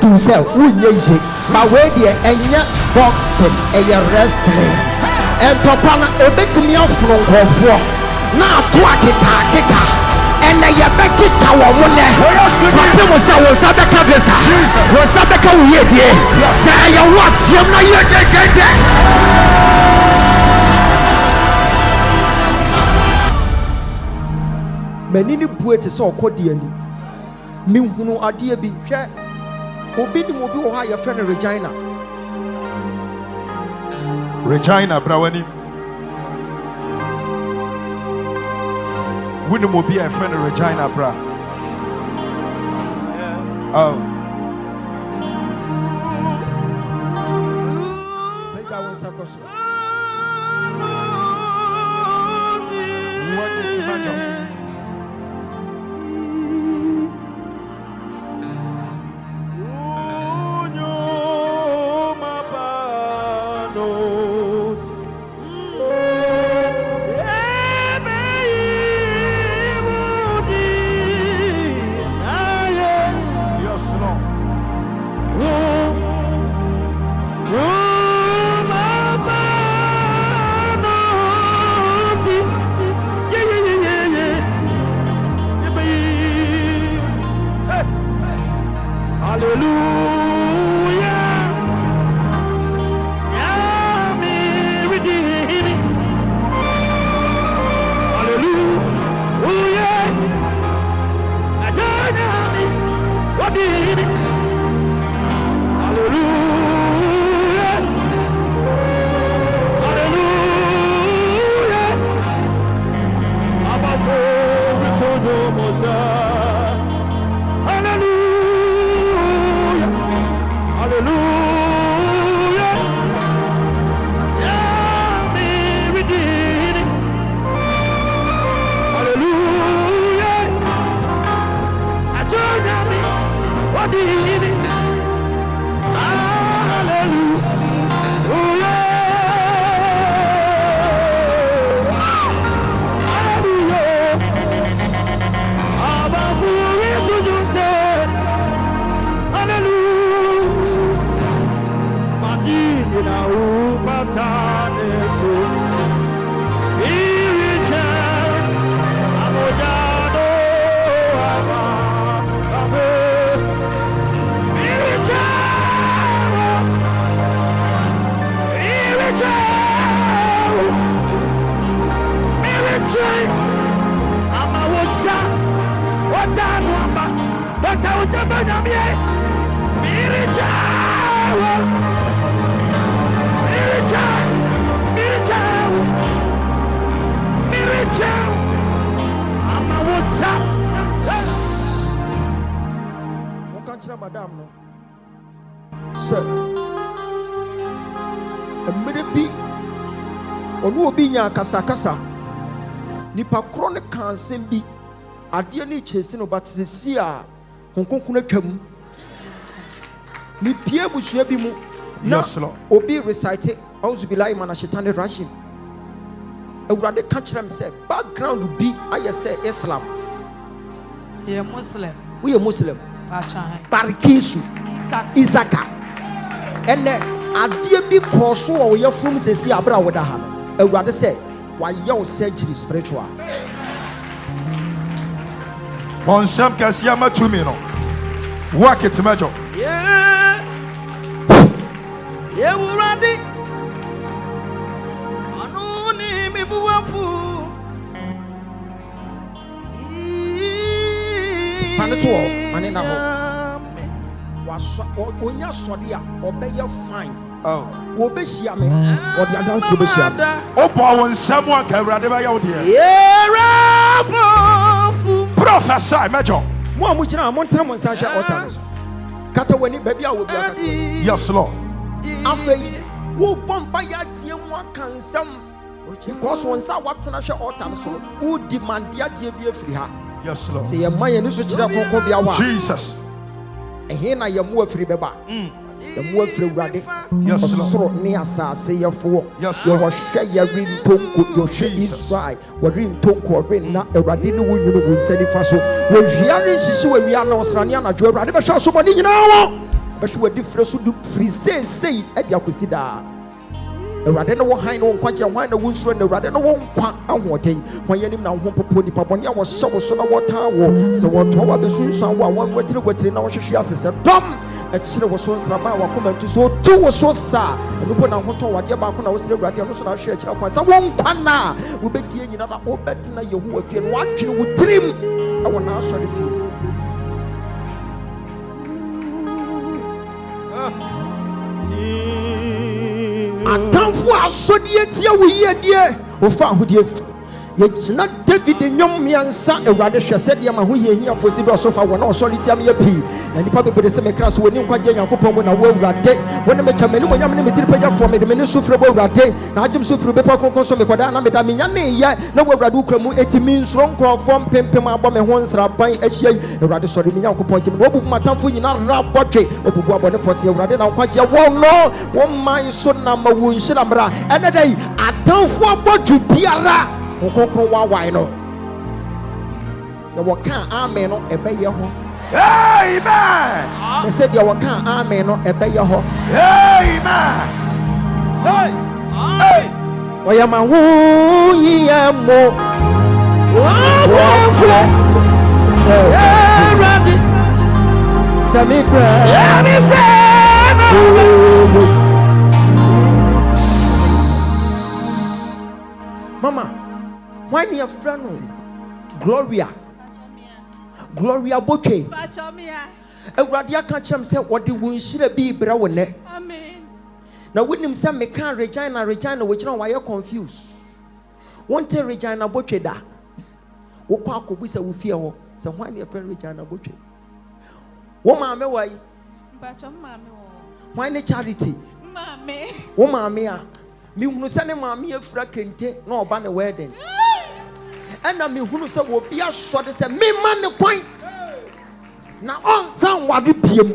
do sell, but where the enya boxing and your wrestling. And Papa, a bit me off from Kofor. Now to a kika. And I back it our money. Papa was at the cabeza. Was at the career. Say, you watch him now. You get many poets so cordially. Minhuno adia bi hwɛ obi ni mo bi wɔ ha yɛ frɛ no Regina brawani wuni mo bi a frɛ no Regina bra oh what did you imagine? Madam, no, sir. A minute be or no being a casa. Nipa chronic cancer be a dear nature, but the Seer, Hong Kong come. Ni Pierre Bushabimu, yes, Lord. Obi recited, I was be like Manashetani Rashim. I would rather catch them say, background would be, I say, Islam. You're Muslim. We are Muslim. Barikisu Isaka and a dear big cross or your from says Abra would have a rather say why your surgery spiritual on some Cassiama 2 minutes. Work it, Major. Yeah, we're ready. I know me, and now was when you saw the obey your fine. Oh, obey Siame or the dance of Siam. Oh, when someone can run away out here. Yeah, prophesy, Major. One which I want to massage your altars. Cut away, baby, I will be. Yes, Lord. After who bump by your team, one can some because once I want to national altars, who demand the idea be a free her. Yes, Lord. Say, my initiative will be our Jesus. And here I am more free, Baba. The more free radic. Yes, Lord. Near say your four. Yes, you will share your ring tongue, your share is right. What ring tongue or ring not a radino you will send it for so. When we are in Sisu, we are not Sraniana, you are rather show somebody now. but she were different so do free say at Yakosida. Rather no one high no quite a wine, a wounds run, rather no one quack and water. When you now won't put the Paponia was so water, so what to soon saw one wet now she has a dumb. A chill was so Sraba, come to so two was so sad, and open a hotel what your balcony was the radio, so I share child. So one pana will be dear in another old better you who if you're watching with trim. I will now sorry feel. And time for us so dear, we hear or found who dear. It's not David the young man, son, a radish said, Yama, who here for Zebra so far, one or solid Tammy P. And the public with the same class when you quite young coupon when I work that day. When I met a man, when I'm in the for me, the minister for that day. Now I'm so through the Paco Consumer, Madame yet, no word Raducramu, 80 means wrong crowd from Pimpima Bomb and once Rabbi HA, a rather sorry, young coupon, Robu Matafu, you not rap portrait, or Buba for Sia, rather than quite a one no, one my son number one Shilambra, and a day, I don't for what to Piara. Why no? The Waka Amen or Ebay Yaho. Amen. They said the Waka Amen or Ebay Yaho. Amen. Hey. Why am I who ye am more? Semi Mama. Why near friend Gloria Bouquet? A radia catch him said what the wound should be brown. Amen. Now, with him, some may can't Regina, which know why you're confused. Won't tell Regina Bouquet that. What could we say with fear? So, why near friend Regina Bouquet? Woman, why? Why the charity? Mammy. Woman, me, who send him a frackente, no banner wedding. And I mean, who said, will be a shot as a me man the point. Now, on some what be him.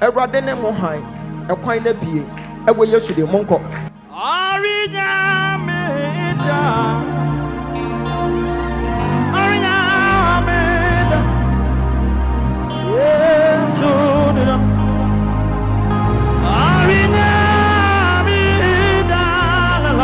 A radene more high, a quite a pea, a way yesterday, Monko. Arina Meda. Arina Meda. Yes, Arina Meda. La la.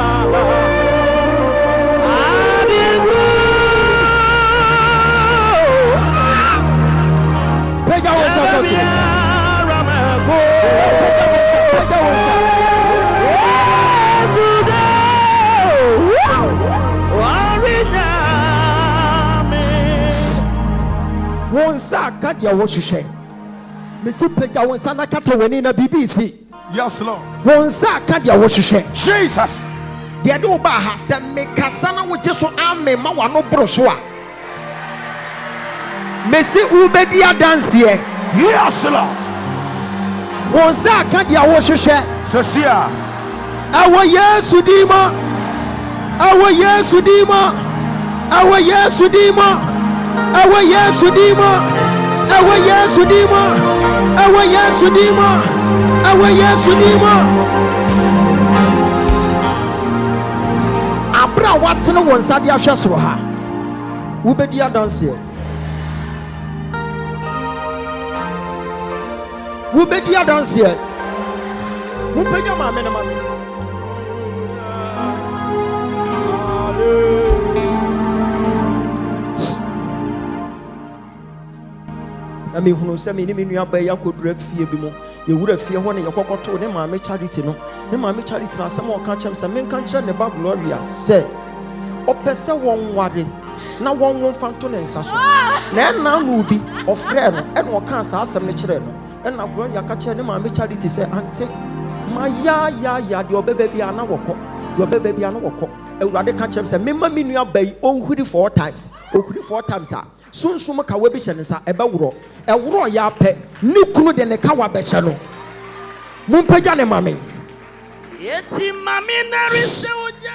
Cut your wash share. Miss Peja was an acata when in a BBC. Yes, Lord. One sack cut your wash share. Jesus. The Adoba has sent me Cassana with just so I'm a Mawano brochure. Messi Ubedia dance here. Yes, Lord. One sack cut your wash share. Seer. Our yes, Sudima. Our yes, Sudima. Our yes, Sudima. Our yes, Sudima. Our yes, Sudima. Our yes, Sudima. Our yes, Sudima. Abra what no one said ya shasroha. Ubedia dance here. Ubedia dance here. Ubedia mama na mama. I mean, who send me in your bay, I could break fear bimo. You would have fear when you cock to them, my charity no. Then my charity, and some more catch him, some men can't turn about Gloria. Say, or Pessa won't worry. Now one won't fountain and Sasha. Then now will be or friend and what can't ask some children. And now Gloria catch him, my charity say, Auntie, my ya, your baby are now walk. Your baby are not walk. And rather catch him, say, Mimma Minia Bay, oh, 4 times. Oh, 4 times. Soon suma ka webishan sa eba wuro e wuro ya pe ni kunu de ne ka wa besha no mumpaja ne mame Yeti mami na rise oja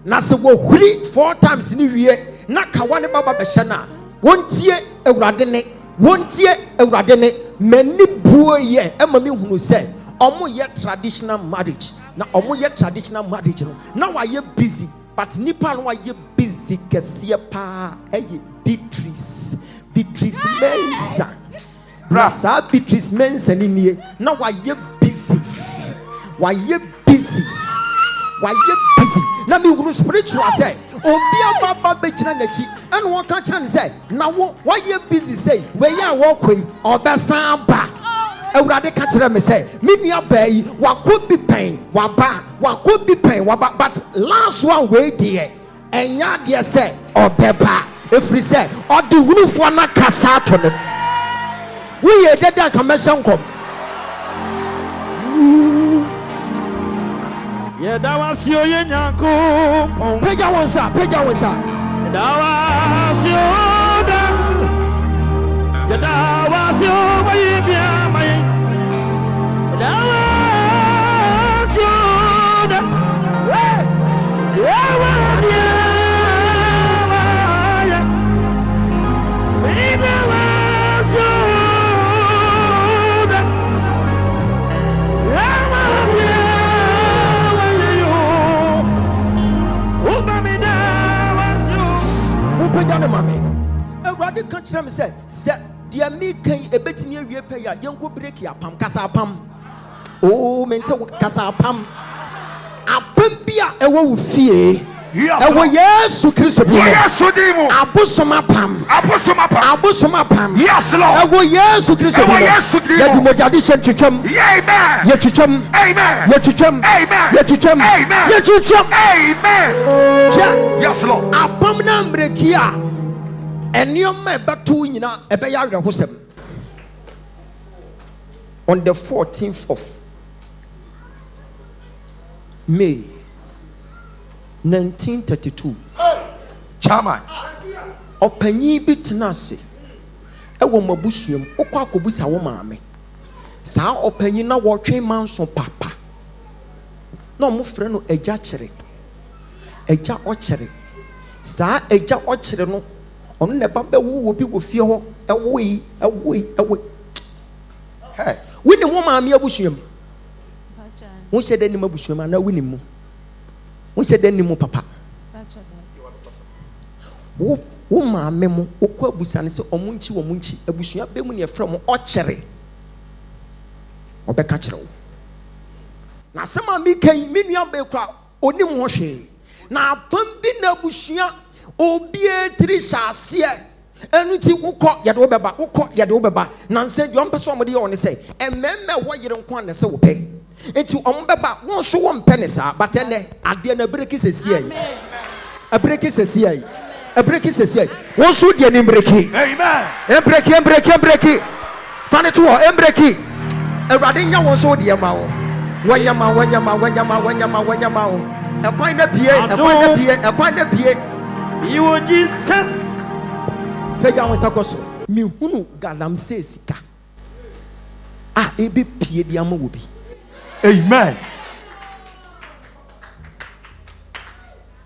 na se wo huri 4 times ni wie na ka wa ne baba besha na wontie ewurade ne mani buo ye e mame hunu se omo ye traditional marriage na omo ye traditional marriage no na wa ye busy but nipa no wa ye busy kese pa eye Beatrice Mensa na saa Beatrice Mensa ni nie na waye busy na me wuru spiritual say obi ababa be kira nachi and won ka kira ne say na wo waye busy say we ya wo koi obesan ba Awurade ka kira me say me nua ba yi wakobi pen waba but last one we dey enya dey say obeba efri say odi wurufo na kasa to ne we ye deda commercial kom Yeah, that was your yanko. Peja wonsa. That was your da. Yeah, that was your baby. That was your da. Awurade ka kyerɛ me sɛ deɛ mekan ebetumi awie pɛ ya yɛnko break ya pam kasa apam mente kasa apam bia ɛwɔ wo fie ɛwɔ Yesu Kristo din mu abosoma pam yes Lord ɛwɔ Yesu Kristo din mu yɛde mojade hyɛ twetwam yɛtwetwam amen yes Lord apam na mbreki a enioma ebeto nyina ebeya awerehosem on the 14th of May 1932 chairman opanyi bi tenase ewo mabusuam okwa akobusa wo maame saa opanyi na wotwe manso papa na mo frɛ no agya ɔkyere saa agya ɔkyere no ono ne baba wo bi wo fie ho ewoyi hey wini wo maame abusuam wo hyɛ dani mabusuam ana wini mu wo hyɛ dani mu papa wo maame mu okɔ abusa ne sɛ omunchi abusua be mu ne efrɛ mo ɔkyere ɔbɛka kyerɛ wo na sɛ ma mi kan mi nua be kra onim ho hwee na apam bi na abusua obie tri hyase enuti wokɔ yɛde wo bɛba na nsɛ deɛ ɔmpɛ so ɔmode yɛ ɔne sɛ ɛmɛmɛ wɔ yere nko an sɛ wo pɛ enti ɔmo bɛba wɔn so wɔn mpɛ ne saa but ɛnɛ adeɛ na breki sɛsia yi wɔn so deɛ ne breki amen embreki fane to wɔ embreki Awurade nya wɔn so deɛ ma wo wɔnyama wo ɛkwan na bie You Jesus. Peja won sakoso. Mi hunu galamsey sika. Ebe pie bi ama wo bi. Amen.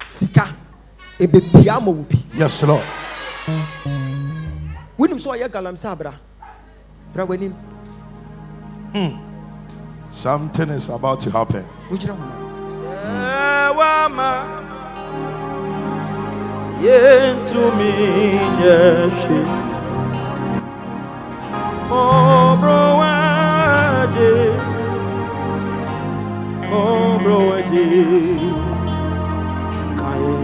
Sika ebe pie ama wo bi. Yes Lord. Winim so ye galamsey abra. Bra wanim. Something is about to happen. Wujira ho. Yentu minyashi obrowaje kaye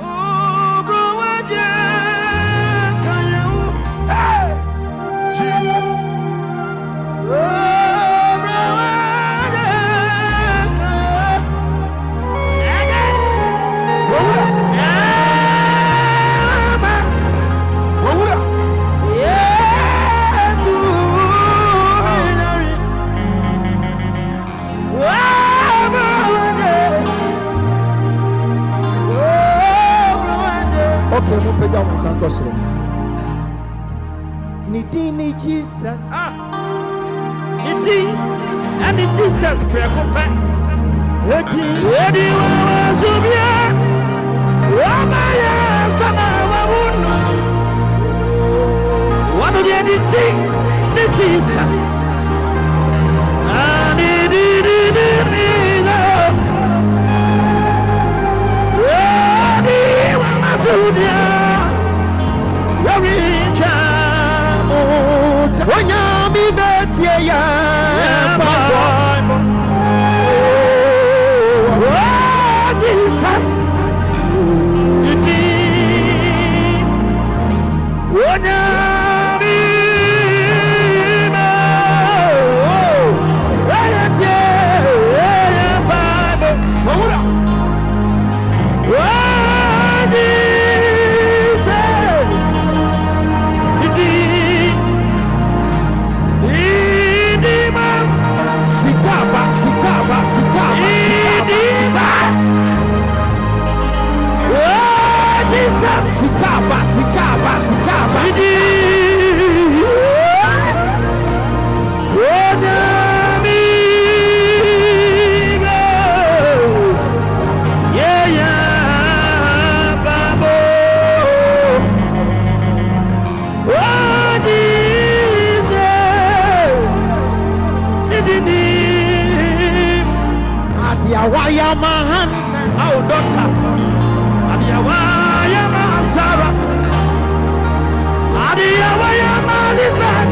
obrowaje kaye Hey! Jesus. Okay, mo peja mo sankosro. Nidini Jesus. Nidini and Jesus prekopa. Edi wa subia. Wa maya sama wa uno. What do you need? The Jesus. Edi wa subia. Oh, doctor. Adiawaya Masara. Adiawaya Malisbat.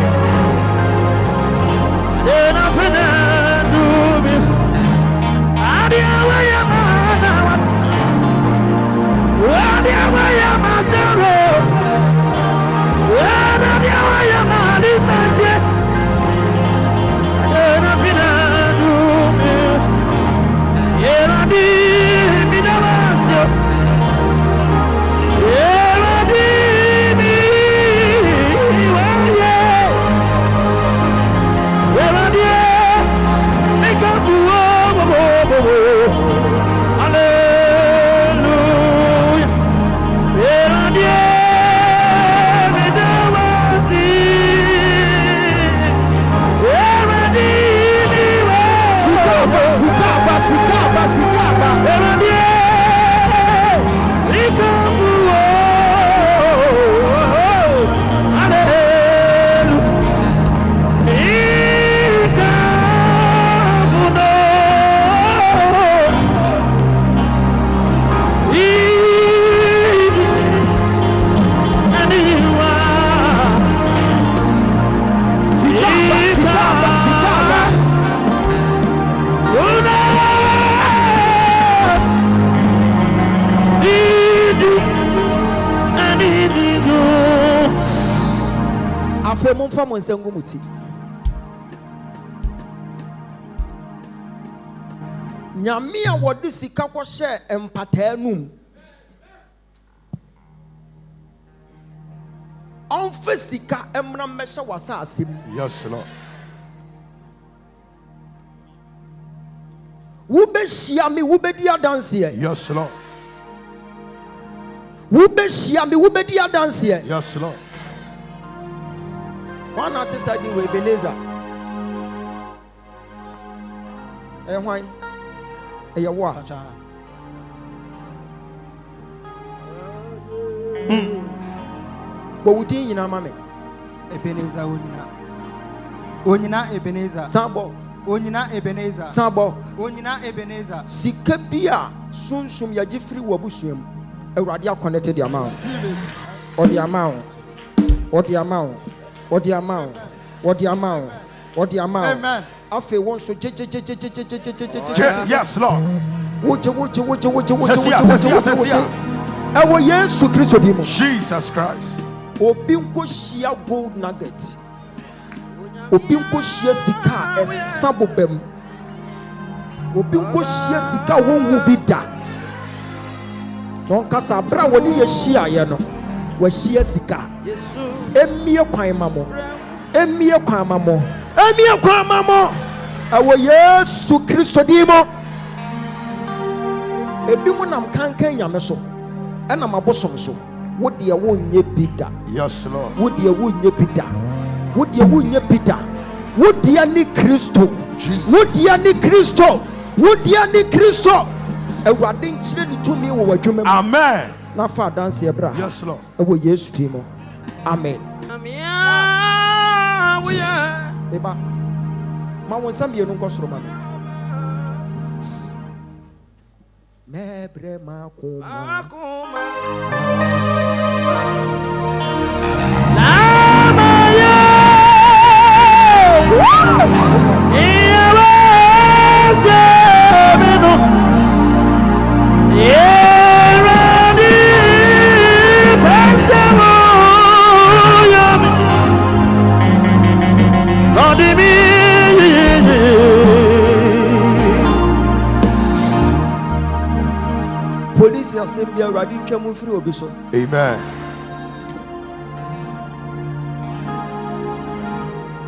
Then I find Lubis. Adiawaya Manawat. Adiawaya Masara. Adiawaya Malisbat. Then I find Lubis. Yeah, I did. Midavasio. Momfa monsengu muti nyame a wode sika kɔ hye empataa num ɔmfa sika emra mmɛhyɛ wasa asem. Yes, Lord. Wobɛhyia me wobɛdi adanseɛ. Yes, Lord. Wobɛhyia me wobɛdi adanseɛ. Yes, Lord. One artist I did with Ebenezer. Why? A war. But we didn't know, mammy. Ebenezer, Onyina Ebenezer. Sabo. Onyina Ebenezer. Sabo. Onyina Ebenezer. Sikabia soon ya Jeffrey Wabushim. A radio connected the amount. Or the amount. Or the amount. What the amount? What the amount? What the amount? Amen. I feel one so Yes, Lord. Jesus Christ. Obinko shia gold nugget. Obinko shia sika esabobem. Obinko shia sika wonhu bida. Don kasa bra woni ye shia ye no. Wa shia sika. Emie kwan mamo. Emie kwan mamo. Emie kwan mamo. Awo Yesu Kristo dimo. Ebi mo nam kankan nyame so. Ena mabosom so. Wo de wo nye bida. Yes, Lord. Wo de wo nye bida. Wo de wo nye bida. Wo de ni Kristo. Wo de ni Kristo. Wo de ni Kristo. Ewade nchire ni tumi wo wadwuma. Amen. Na fa dance e bra. Yes, Lord. Ewo Yesu dimo. Amen. Amia, we are. Eba. Ma won sam ye no nkosoro ma me. Mebre makoma. Lama yo. Iwe semino. Yerani pensemo yami. Lord me. Police assembly already ntwam free obi so. Amen.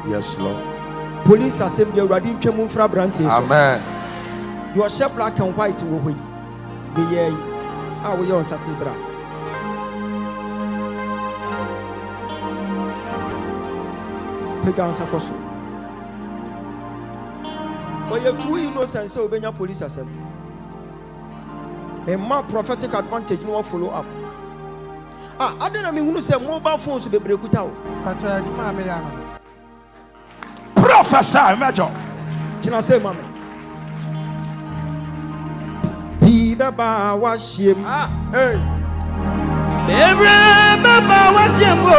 Yes, Lord. Police assembly already ntwam free branches. Amen. Your share black and white wo hoi. Be ye. Ah we on sase bra. Pegan sakoso. But you too innocent so obenya police assembly. A more prophetic advantage no follow up. I don't know who say mobile phones be break out. Prophesy, Major. Can I say, Mommy? beba washim. Hey. Bebre beba washimbo.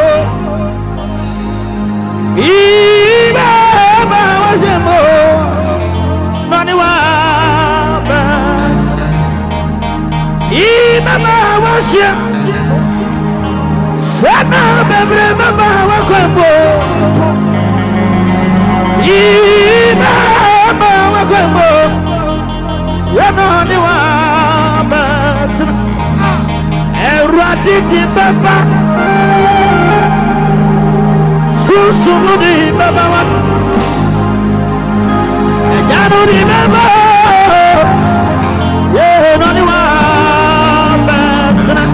Beba washimbo. Nani wa bet. Beba washim. Sana bebre beba wakwembo. Beba wakwembo. Nani wa bet. Eraditi baba Susumu di baba wat Ejanu di baba Ye noni wa betina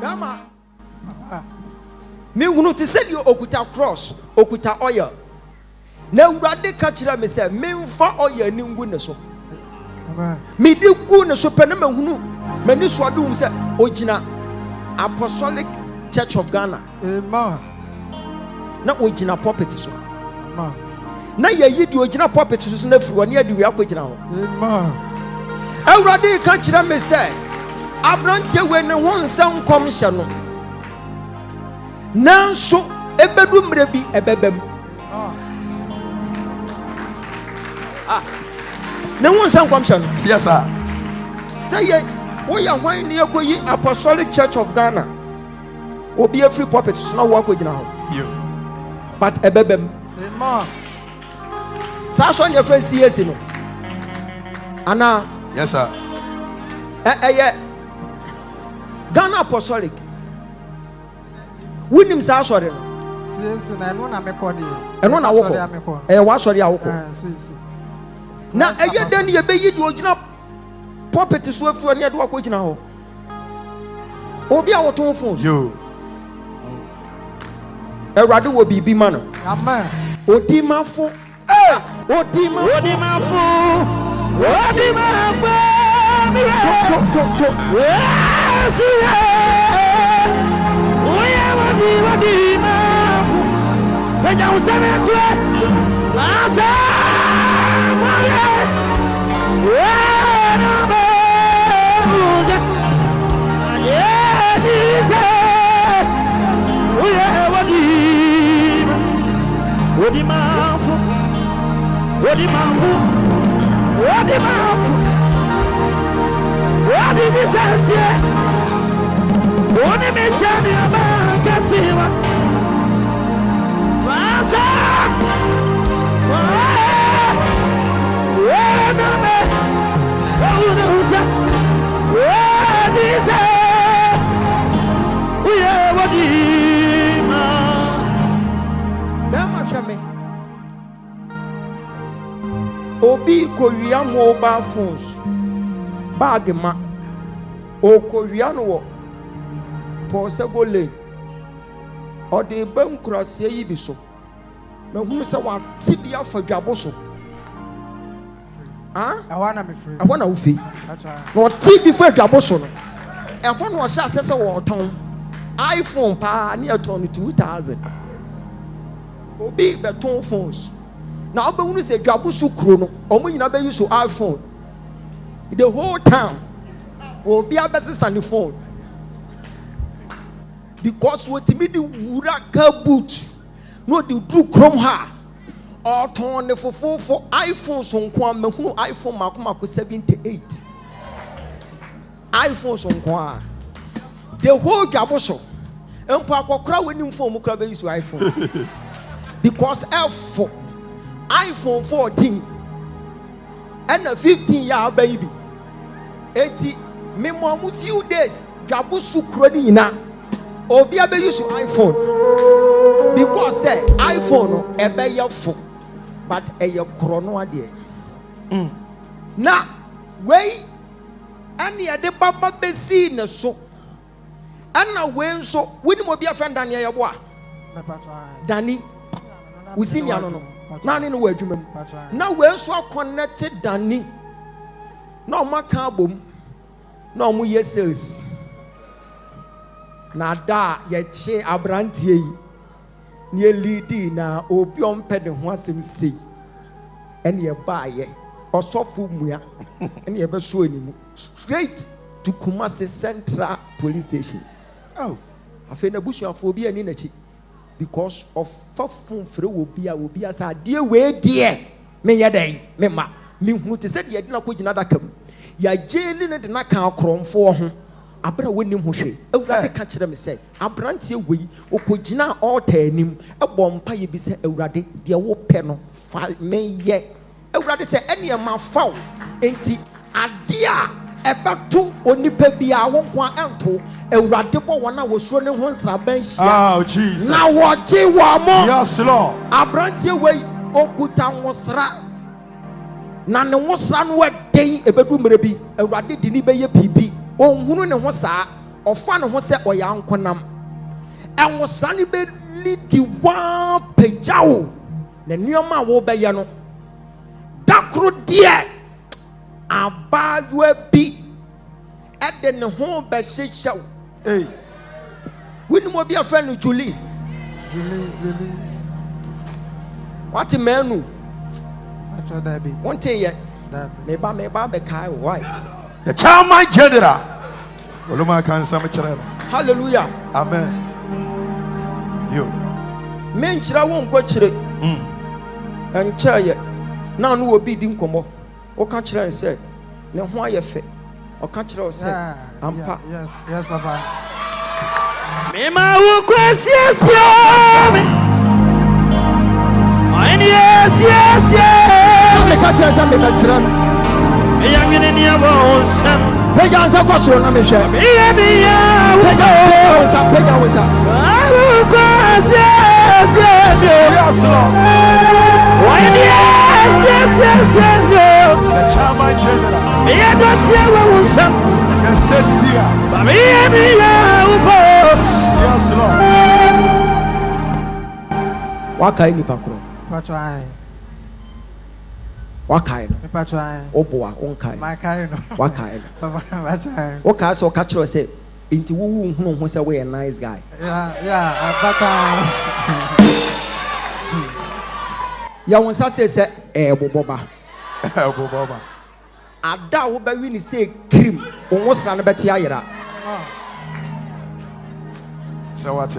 Yama me hunu ti said you okuta cross okuta oil na urade ka kira me say me mfa oil ni ngu ne so me di gu ne so pe na me hunu many swadum say ogina Apostolic Church of Ghana. Amen. Na ogina pulpit so. Amen. Na ye yi di ogina pulpit so na firi woni adi wi akogina ho. Amen. Awurade ka kira me say abrantie we ne won nsam kom hye no. Nanso ebedu mre bi ebebem. Ne won nsam kom hye no. Yes sir. Say ye we are why near go yi Apostolic Church of Ghana. Obi a free puppet so na wo akogina ho. You. But ebebem. Amen. Sa so your friend CS no. Ana. Yes sir. Ghana Apostolic. Winim sa so no. CS na no na mekodi. Eno na wo ko. Wa so re awoko. Na den ye be yi di ogina puppet so afu ne de wakogina ho. Obi a woton phone. You. Erade wo bibi ma no. Amen. Odi mafo. Odi mafo. Odi mafo. Odi mafo. Yes. Odi mafo. Peja useme tu. Asa. Odi mafu, odi mafu, odi mafu, odi bisansie, odi mechani abakasiwa, fasa, odi uza, odi sa, odi mas. Obi Korea mobile phones bag ma o Korea no wo Posego lane o de bankrase yi bi so me hunu se wa tibia fadwabo so I wanna be free. I wanna wo fi That's right. no tibi fadwabo so no e ho no sha sese wo ton iPhone pa na ton 2000 obi beton phones. Now, I'm going to say, Jabusu Chrono, or when you never use your iPhone. The whole town will be a business on the phone. Because what to me, the Wuraka boot, no, the Drew Chrome ha, or turn the for iPhones on Kwame, who iPhone Makumako 78. iPhones on Kwa. The whole Jabuso, and Pako crowd winning for Mukrabe use your iPhone. Because F4. iPhone 14 and a 15-year baby. 80 me few days Jabusu kroni na obi abe use iPhone because say iPhone e be yefo but e ye krono ade na wey ani ade baba besi ne so ana wey nso wini mo bi afan Dani ye bo a Dani usini ano no nani no wadwumam na we nso connected Dani na o maka bom na o mu ye sales na da ye che abrantie yi ne leadi na obi on pede ho asem sei ene ye ba ye Osofu Muya, and you ever show him straight to Kumasi Central Police Station. Oh, I feel a bush of phobia and energy because of Fafun Fre will be as a dear way, dear. Me ya day, me ma, me who to said you didn't put another come. Ya jailing at the Naka crom for him. Abra winning Hushe, a rather catch them say, a branty way, or Kojina or Tenim, a bomb pie be said, a raddy, dear wo penal, fall me ye. A rather say any amount foul, ain't it? A dear, a back two, only baby, I won't want ample, a radical one I was running once a bench. oh, Jesus. Now what you want more? Yes, Lord. A branty way, Okutan was rat. None was run wet day, a bedroom maybe, a raddy didn't be a PP. Hunu ne ho saa ofa ne ho se oyankonam enwo sane be lidi wa pejao na nioma wo be ye no dakro de abawa bi ede ne ho be hyehyɛw Hey, wini mo bi afa no Julie Really. what menu I told that be. wonte ye That me ba be kai why the child my general. Oluma can some child. hallelujah Amen. You. men chira won kwa chire encha ye na no obi di nkomo o ka chira nse ne ho aye fe o ka chira o se ampa yes, Papa. Mema wo kwasiesie me. Yes. me ka chira se me ka chira Me yangene ni abo sam. pe ja nsa kwa so na me hwe Me ya pe ja wonsa wo kwasiesie me. Yes, Lord. Yes. The child my general. Me ya don't tell wo sam. The state seer. Me ya wo. Yes, Lord. wakai ni pakro Patrai. wakai no Patrai. oboa onkai My kind. wakai no Papa, Patrai. o ka so ka chira se inti wo hunu ho se we a nice guy Yeah, Patrai. ya wonsa se boboba Baba. ada wo ba wi ni se cream wo sra no beti ayera So what?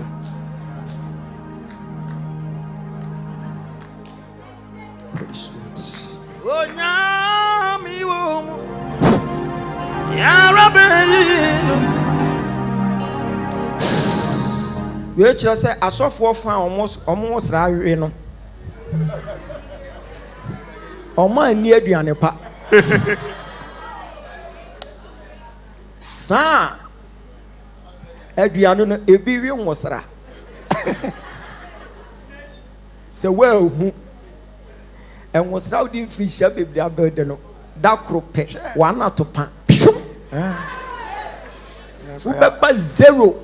Onyami wo. Ya rabbi. we chira se asofo fa omo sra awe no omo ani aduane pa sa aduane no ebi wi nwosra se wa hu enwosra odi mfiri hia bebri abelde no da krope wana to pa wo beba zero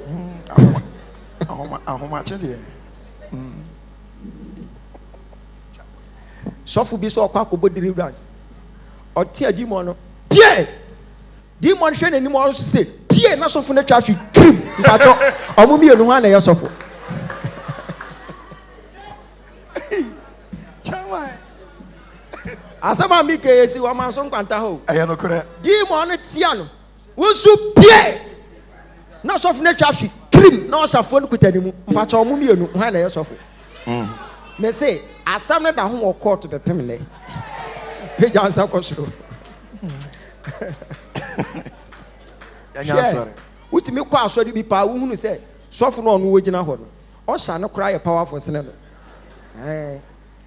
Ahoma chede. sọfù bi sọ ọkọ akọbọ deliverance ọtí ẹ demon no pie demon hwẹ n'anim ọrọ sẹ pie na sọfù n'atwa ahwẹ kirim mpatọ ọmọ mmienu hàn na ẹyẹ sọfù. asẹ́mu mi kẹ́ ẹ si wọ́n máa ń sọ nkwanta hó I no correct. demon no tia no wọ́n sọ pie na sọfù n'atwa ahwẹ kirim na ọsàfọ́ no kuta ne mu mpatọ ọmọ mmienu hàn na ẹyẹ sọfù. mẹ sẹ asam no da ho wọ court bẹpem nẹ pagya nsa kọ soro Yanya sorry. wotumi kɔ asɔre bi paa wohunu sɛ sɔfo no ɔno wɔgyina hɔ no ɔhyɛ no koraa yɛ powerful sene no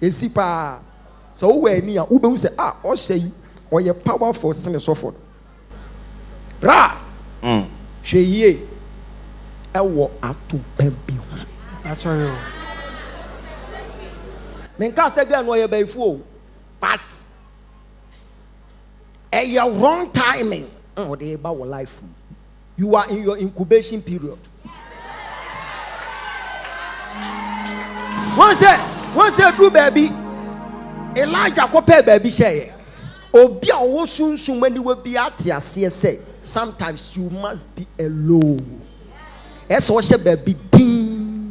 ɛsi paa sɛ wowɔ ani a wobɛhu sɛ ɔhyɛ yi ɔyɛ powerful sene sɔfo no bra hwɛ yie ɛwɔ atopa bi ho Actually, menka sɛ gaa no ɔyɛ bɛyifoɔ but ɛyɛ wrong timing ɔde ba wɔ life mu. You are in your incubation period. Once you do baby, Elijah kope baby share. Obi a wo sunsun mani we bi atiase say sometimes you must be alone. Eso she baby din.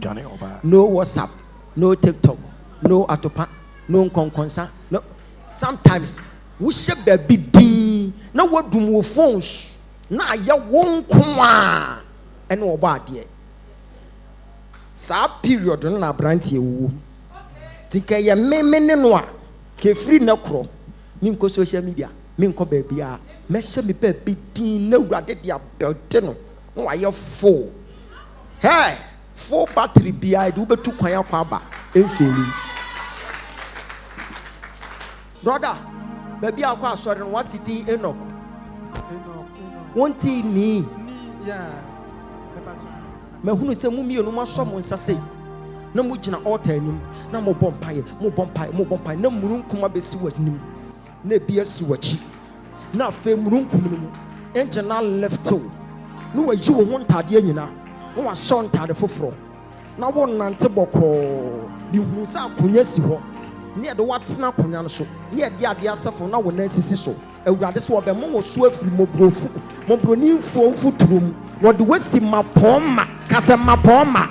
No WhatsApp, no TikTok, no atopa, no konkonsa. No. Sometimes wohyɛ baabi din na wadum wo phones na ayɛ wo nko a ɛne wɔbɔ adeɛ saa period no na aberanteɛ wuo tinka yɛ meme ne no a kefiri na korɔ menkɔ social media menkɔ baabi a mɛhyɛ me baabi din na wurade de abɛlte no na wayɛ full hey full battery bia de wobɛtu kwan akɔ aba ɛmfɛli brother baabi akɔ asɔre no wate din Enoch wonti ni mahunu sɛ mu mmienu masɔ mo nsa sei na mo gyina altar anim na mo bɔ mpaeɛ na murunkum abɛsi w'anim na ebi asi w'akyi na afei murunkum no mu engine na left o na wayi wo ho ntadeɛ nyina na wahyɛ ntade foforɔ na wɔnante bɔkɔɔ bi hunu sɛ akonnwa si hɔ ne yɛde watena akonnwa no so ne yɛde adeɛ asɛfo na wɔn asisi so awurade sɛ wɔbɛmo wɔ so afiri mɔbroni mfuturo mu wɔde wasi mapɔɔma kasɛ mapɔɔma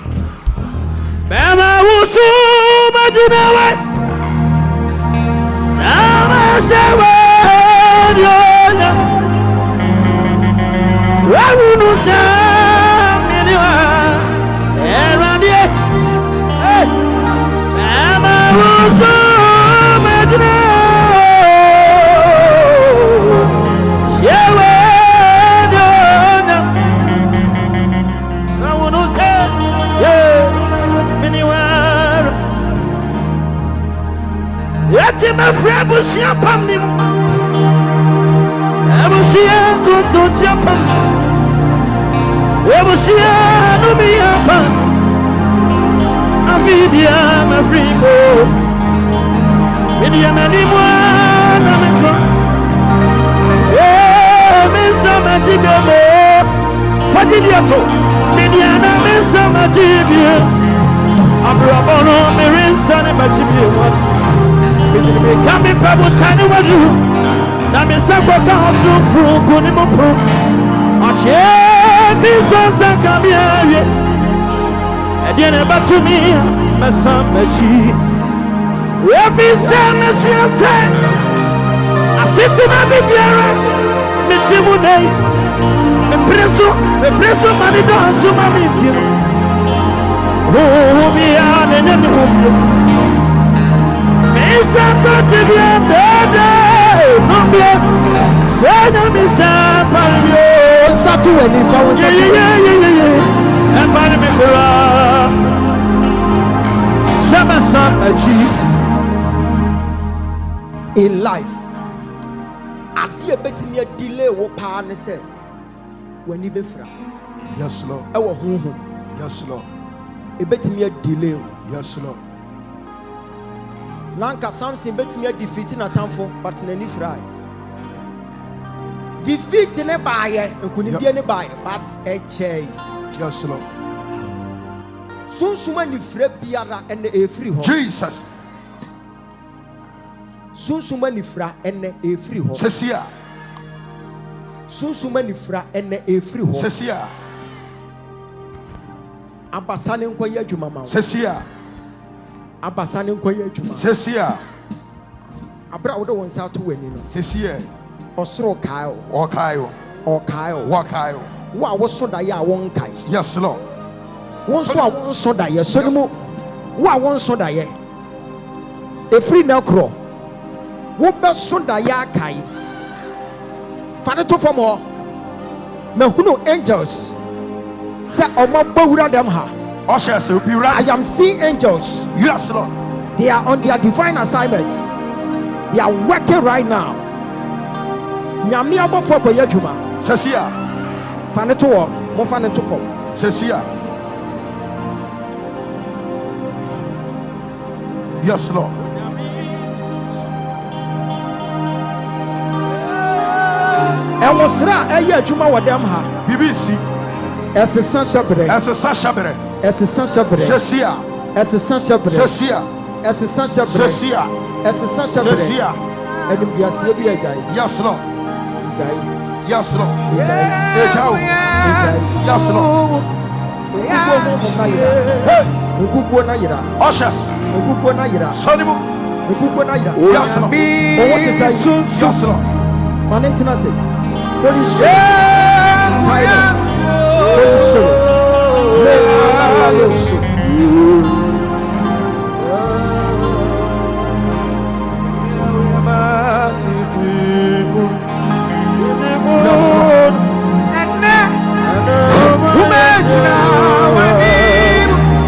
bɛma wusu magyinawe na masɛwe diona wawunu sɛ miniwa ɛradie bɛma wusu magyinawe shewe diona wawunu sɛ Yeti ma frère busia pamnim Ebusia kunto chapam Ebusia no mi apam Afidia ma fribo Media mani mwana meko Mesa majigamo Fadidiato Media na mesa majibie Abrabono mirinsa ne majibie wati Kami pabu tani wadu na misako kahosu fruku ni mupu Ache bisosa kabiaye Ediene batumi mesambeji Efise mesiyase Asitu na bibiara Mitimu nei Mepreso manido asuma mitimu Hubia nenyemi hubia Misa kotibia bebe Numbia Senya misa falmio Satu weni fa wo satu Empani mikura Shemasa aji in life ade betimi a delay wo pa ne se wani befra Yes, Lord. e wo honhom Yes, Lord. e betimi a delay Yes, Lord. nanka Samson betimi a defeat na tamfo but na ni fry defeat ne baaye nkunimdie ne baaye but e chey Yes, Lord. sunsuma ni fra biara ene e free ho Jesus. sunsuma ni fra ene e free ho Sesia. sunsuma ni fra ene e free ho Sesia. abasane nkoye adwuma ma Sesia. abasane nkoye adwuma Sesia. abra wo de won sa to wani no Sesia. osoro kae Wakayo. o kae o Wakayo. wo a wo so da ye a won kae Yes, Lord. won so a won so da ye so ni mo wo a won so da ye e free na kro wo be so da ye akae fane to fom ho mahunu angels say omo bawura dem ha Ushers will be I right. am seeing angels. Yes, Lord. They are on their divine assignment. They are working right now. Nyame abofo koye adwuma Sesia. fane to wo mo fane to fom Sesia. Yes, Lord. ɛwo sra ɛyɛ adwuma wɔ dem ha BBC. ɛsesa hyɛbrɛ Esesa Shabere. ɛsesa hyɛbrɛ Sesia. ɛsesa hyɛbrɛ Sesia. ɛsesa hyɛbrɛ Sesia. ɛsesa hyɛbrɛ Sesia. animguaseɛ bi agyae Yes, Lord. agyae Yes, Lord. agyae Ejao. agyae Yes, Lord. nkukuo honhom na yera Hey. nkukuo na yera Ushers. nkukuo na yera Sonimu. Yes, Lord. What is that? Yes, Lord. Manentinase. Holy Spirit. Holy Spirit. Yes, Lord.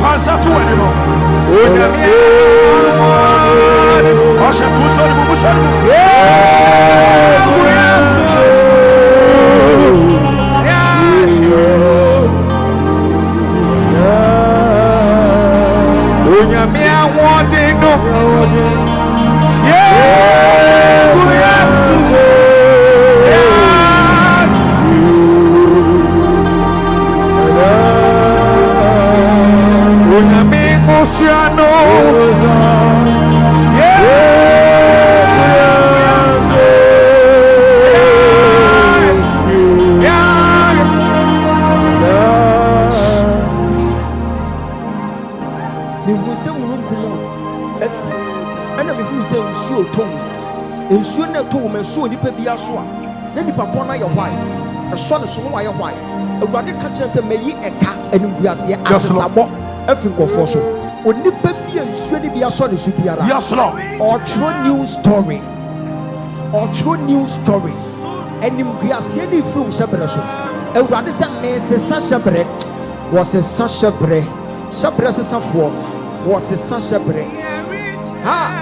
Fansa to anymore. Oshas musoni. Nsuo na to wo mesuo nipa bia so a na nipa kro na ye white eso ne so no ye white awurade ka kire se meyi eka animguase asesabo afi nkofo so onipa bia nsuo ni bia so ne so biara. Yes, Lord. Or true new story animguase ni fi wo shebre so awurade se me se sa shebre wo se sa shebre se safo wo se sa shebre ha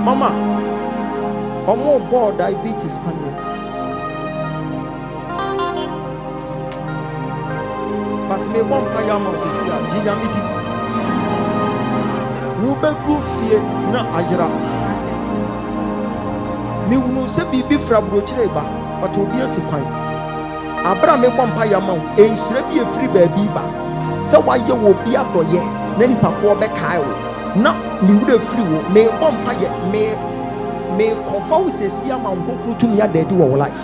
Mama, omo board diabetes panel. But me bomb kaya mo sisi a jinya midi. Wo be du fie na ayira. Me wunu se bibi fra brochire ba, but obi asikwan. Abra me bomb kaya mo enhire bi efiri ba bi ba. Se waye wo bi adoye na nipa ko be kai wo. Na me would free wo me bomb kaya me confirm sesi ama nkokuru tumi adadi wo life.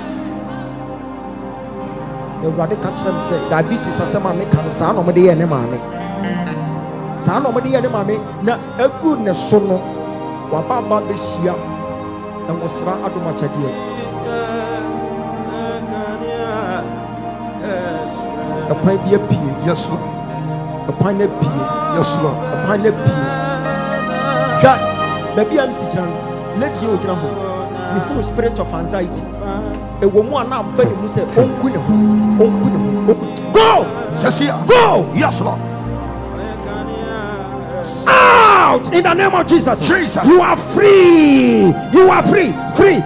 Ewurade ka kire me say diabetes asema me kan sa no me de ye ne maame. Sa no me de ye ne maame na aguru ne so no wa baba be hia na wosra adoma chade. Apan bi apie. Yes, Lord. Apan na pie. Yes, Lord. Apan na pie. Ja baby am si jran let you jran ho. The spirit of anxiety. E wo mu ana ba ni mu say onku ne ho. Go! Seer. Go! Yes, Lord. Out in the name of Jesus. Jesus. You are free. You are free. Free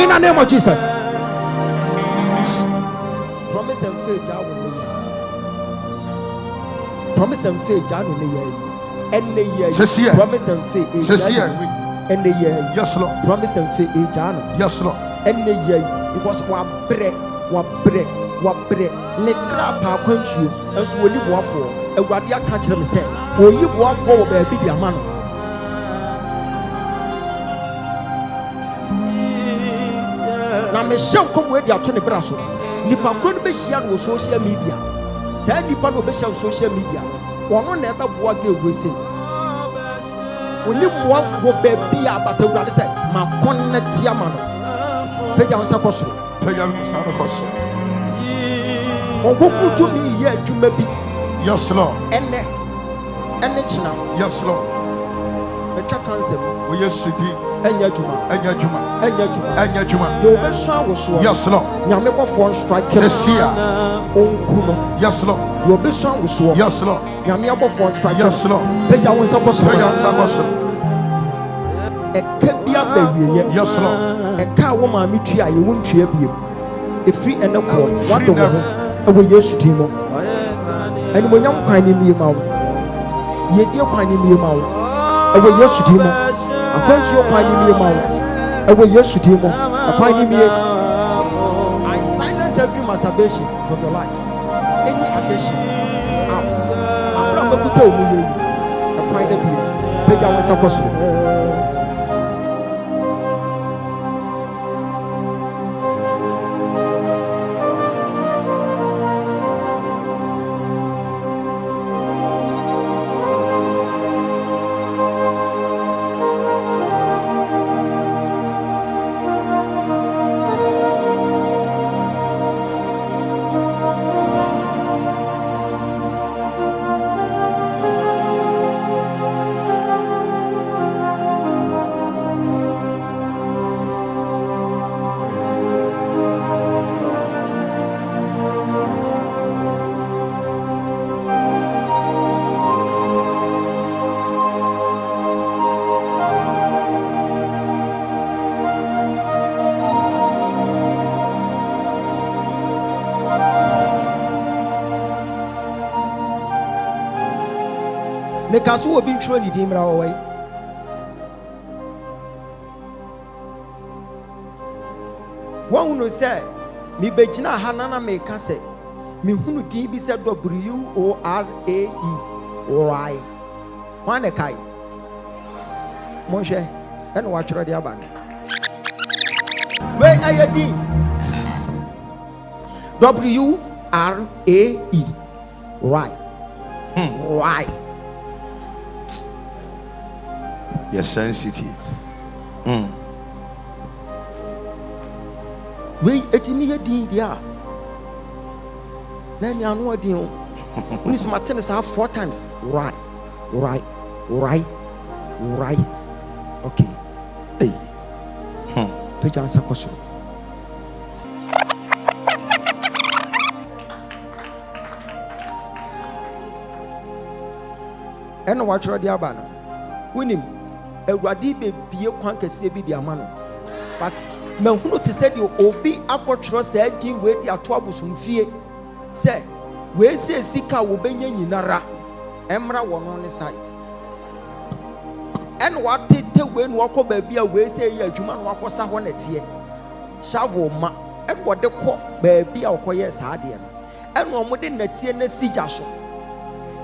in the name of Jesus. Promise and faith ja wo ne. Promise and faith ja no ne ye. En ne ye. Seer. Promise and faith. Seer. En ne ye. Yes, Lord. Promise and faith ja no. Yes, Lord. En ne ye. Because wa bre ne krapa kwantuo enso woli boafo awurade aka kire me se oyi boafo wo ba bi di ama no na me hye nkom we di ato ne bra so nipa kro no be hia no social media sa nipa no be hia social media wono na ebe boa ge egwese oni boa wo ba bi abata awurade se ma connect ama no peja won sakoso Ongoku to me ye adwuma bi. Yes, Lord. Ene china. Yes, Lord. Betwa concept. We yes city. Enya adwuma. Yo be so awoso. Yes, Lord. Nyame bo for strike. Seer. Onku no. Yes, Lord. Yo be so awoso. Yes, Lord. Nyame bo for strike. Yes, Lord. Peja won sakoso. Peja won sakoso. Ekebia December wie. Yes, Lord. E ka wo ma metua ye wontua biem. E free ene kro wado ho. E wo Yesu din mo. Eni mo nyam kwan ni mi ma wo. Ye die kwan ni mi ma wo. E wo Yesu din mo. Akwantu kwan ni mi ma wo. E wo Yesu din mo. Akwan ni mi. I silence every masturbation from your life. Any addiction is out. Abra makuta omu ye. Akwan da bi. Pega wonsa koso. Mekaso obi ntro ni dimra wo wai wonu se mi begina ha na meka se mi hunu din bi se WORAE orai wane kai mo hwe ene wa tworo de aba we ayedi WRAE right right. You're sensitive. We etimi yedi dia. Na ni anu odi o. We need to maintain this 4 times. Right. Okay. Hey. Peja ansa koso. Eno wa tworo dia ba no. Winim Ewurade bebie kwan kese bi di ama no. But manhunu te sɛ de obi akɔtwerɛ sɛ din we di ato abosomfie sɛ we sɛ sika wo benya nyinara emra wɔ no ne site ɛn watete we no akɔ baabi a we sɛ yɛ adwuma no akɔsa hɔ neteɛ shovel ma ɛn wɔde kɔ baabi a ɔkɔyɛ saa deɛ no ɛn ɔmo de neteɛ na sigya so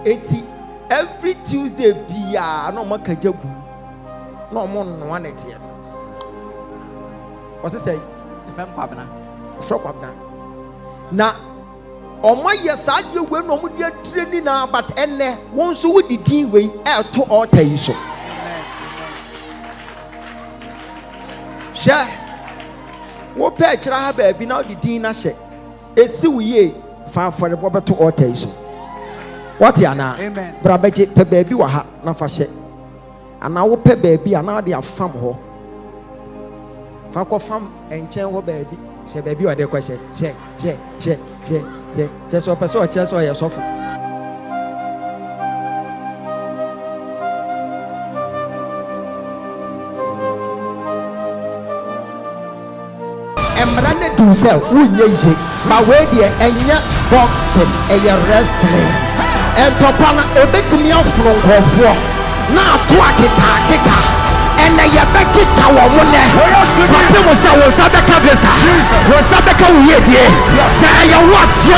eti every Tuesday bia na ɔmo kagya gu na ɔmo no neteɛ what's it say? Kwabna. Na ọma yes adie we no mu dia training na but enne won so wo didi we e to altar yi so. Hye wo pe kira ha ba bi na didi na hye esi wo ye fa afore bo beto altar yi so. What ya na? Amen. Bra beje pe ba bi wa ha na fa hye. Ana wo pe ba bi ana de afam ho. Fako fam enchen ho baabi she baabi ode ko she so person o che so ye sofo emra ne do se wunye je ba we de enya boxing eye wrestling entopa na obetimi afro nkofo na ato akeka and I beg it our money. Papa was a cabeza. Was a beca, say, I watch you.